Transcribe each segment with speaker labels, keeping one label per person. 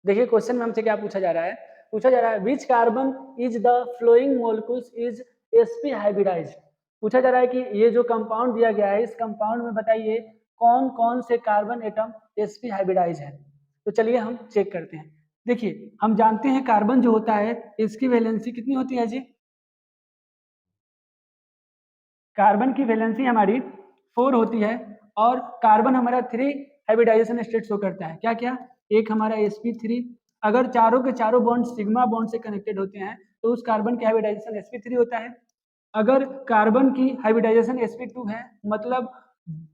Speaker 1: देखिए क्वेश्चन में हमसे क्या पूछा जा रहा है, which carbon is the flowing molecules is sp hybridize. पूछा जा रहा है कि ये जो कंपाउंड दिया गया है, इस कंपाउंड में बताइए कौन कौन से कार्बन एटम sp हाइब्रिडाइज है। तो चलिए हम चेक करते हैं। देखिए हम जानते हैं कार्बन जो होता है इसकी वैलेंसी कितनी होती है जी। कार्बन की वैलेंसी हमारी 4 होती है और कार्बन हमारा 3 हाइब्रिडाइजेशन स्टेट शो करता है। क्या क्या? एक हमारा sp3, अगर चारों के चारों बॉन्ड सिग्मा बॉन्ड से कनेक्टेड होते हैं तो उस कार्बन की हाइब्रिडाइजेशन sp3 होता है। अगर कार्बन की हाइब्रिडाइजेशन sp2 है, मतलब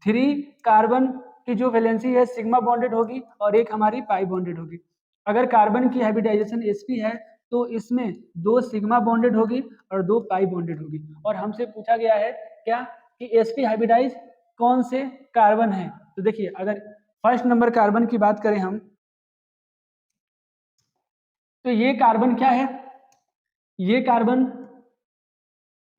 Speaker 1: 3 कार्बन की जो वैलेंसी है सिग्मा बॉन्डेड होगी और एक हमारी पाई बॉन्डेड होगी। अगर कार्बन की हाइब्रिडाइजेशन sp है तो इसमें 2 सिग्मा बॉन्डेड होगी और 2 पाई बॉन्डेड होगी। और हमसे पूछा गया है क्या कि sp हाइब्रिडाइज कौन से कार्बन है। तो देखिए अगर फर्स्ट नंबर कार्बन की बात करें हम, तो ये कार्बन क्या है, ये कार्बन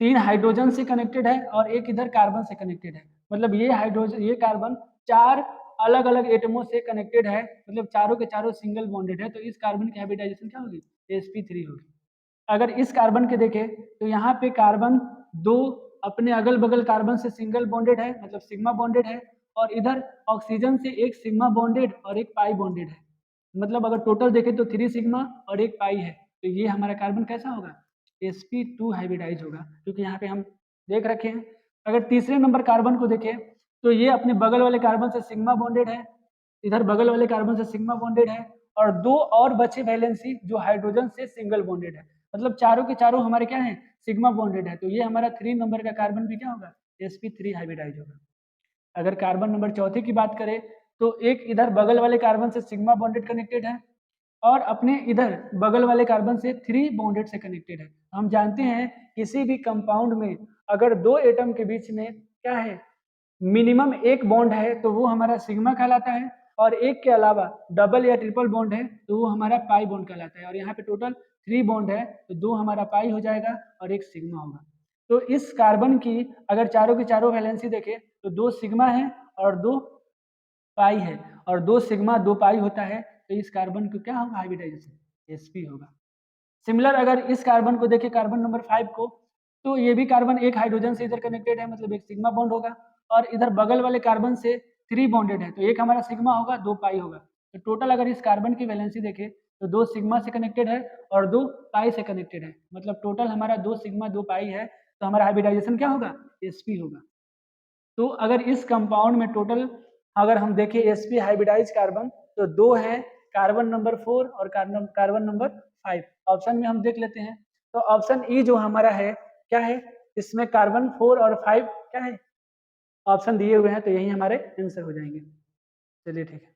Speaker 1: 3 हाइड्रोजन से कनेक्टेड है और एक इधर कार्बन से कनेक्टेड है। मतलब ये हाइड्रोजन, ये कार्बन 4 अलग अलग एटमों से कनेक्टेड है, मतलब चारों के चारों सिंगल बॉन्डेड है। तो इस कार्बन की हाइब्रिडाइजेशन क्या होगी? sp3 होगी। अगर इस कार्बन के देखें तो यहाँ पे कार्बन 2 अपने अगल बगल कार्बन से सिंगल बॉन्डेड है, मतलब सिग्मा बॉन्डेड है, और इधर ऑक्सीजन से एक सिग्मा बॉन्डेड और एक पाई बॉन्डेड है। मतलब अगर टोटल देखें तो 3 सिग्मा और एक पाई है। तो ये हमारा कार्बन कैसा होगा? sp2 हाइब्रिडाइज होगा, क्योंकि यहाँ पे हम देख रखे हैं। अगर तीसरे नंबर कार्बन को देखें तो ये अपने बगल वाले कार्बन से सिग्मा बॉन्डेड है, इधर बगल वाले कार्बन से सिग्मा बॉन्डेड है, और 2 और बचे वैलेंसी जो हाइड्रोजन से सिंगल बॉन्डेड है। मतलब चारों के चारों हमारे क्या है? सिग्मा बॉन्डेड है। तो ये हमारा 3 नंबर का कार्बन भी क्या होगा? sp3 हाइब्रिडाइज होगा। अगर कार्बन नंबर चौथे की बात करें तो एक इधर बगल वाले कार्बन से सिग्मा बॉन्डेड कनेक्टेड है और अपने इधर बगल वाले कार्बन से 3 बॉन्डेड से कनेक्टेड है। हम जानते हैं किसी भी कंपाउंड में अगर 2 एटम के बीच में क्या है, मिनिमम एक बॉन्ड है तो वो हमारा सिग्मा कहलाता है, और एक के अलावा डबल या ट्रिपल बॉन्ड है तो वो हमारा पाई बॉन्ड कहलाता है। और यहाँ पे टोटल 3 बॉन्ड है तो 2 हमारा पाई हो जाएगा और एक सिग्मा होगा। तो इस कार्बन की अगर चारों की चारों वैलेंसी देखें तो 2 सिग्मा है और 2 पाई है, और 2 सिग्मा 2 पाई होता है। तो इस कार्बन को क्या होगा? हाइब्रिडाइजेशन sp होगा। सिमिलर अगर इस कार्बन को देखें, कार्बन नंबर 5 को, तो ये भी कार्बन एक हाइड्रोजन से इधर कनेक्टेड है, मतलब एक सिग्मा बॉन्ड होगा, और इधर बगल वाले कार्बन से 3 बॉन्डेड है तो एक हमारा सिग्मा होगा, 2 पाई होगा। तो टोटल अगर इस कार्बन की वैलेंसी देखें तो 2 सिग्मा से कनेक्टेड है और 2 पाई से कनेक्टेड है, मतलब टोटल हमारा 2 सिग्मा 2 पाई है। तो हमारा हाइब्रिडाइजेशन क्या होगा? sp होगा। तो अगर इस कंपाउंड में टोटल अगर हम देखें sp हाइब्रिडाइज कार्बन तो 2 है, कार्बन नंबर 4 और कार्बन नंबर 5। ऑप्शन में हम देख लेते हैं तो ऑप्शन ई जो हमारा है क्या है, इसमें कार्बन 4 और 5 क्या है ऑप्शन दिए हुए हैं, तो यही हमारे आंसर हो जाएंगे। चलिए ठीक है।